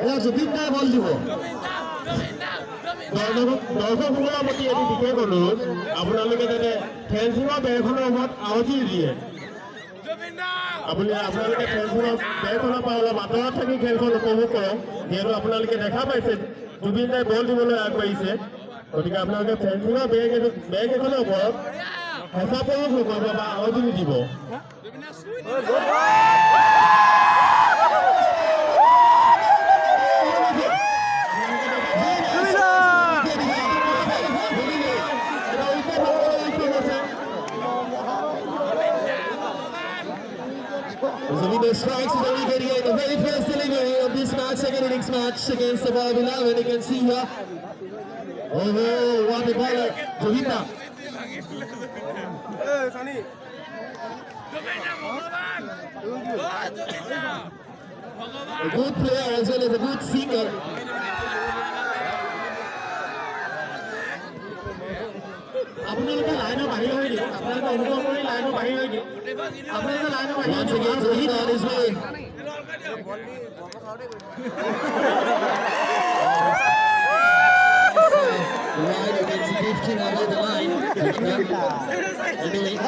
এয়া জুবিন দাই বল দিব দৰ্শকসকলৰ প্ৰতি এটি বিশেষ অনুৰোধ আপোনালোকে যাতে ফেঞ্চিঙৰ বেৰখনৰ ওপৰত আউজি দিয়ে আপোনালোকে ফেঞ্চিঙৰ বেৰখনৰ পৰা অলপ আঁতৰত থাকি খেলখন উপভোগ কৰক যিহেতু আপোনালোকে দেখা পাইছে জুবিন দাই বল দিবলৈ আগবাঢ়িছে গতিকে আপোনালোকে ফেঞ্চিঙৰ বেগ এখনৰ ওপৰত হেঁচা প্ৰয়োগ নকৰিব বা আউজি নিদিব Zubin strikes with the wicket here, the very first delivery of this match, second innings match against the Bob 11. You can see here. Oh, what a baller, Zubin. A good player as well as a good singer. আপোনালোকে লাইনৰ বাহিৰ হৈ দিয়ে আপোনালোকে অনুভৱ কৰি লাইনৰ বাহিৰ হৈ দিয়ে আপোনালোকে লাইনৰ বাহিৰ once again Rohit on his way right against drifting over the line anyway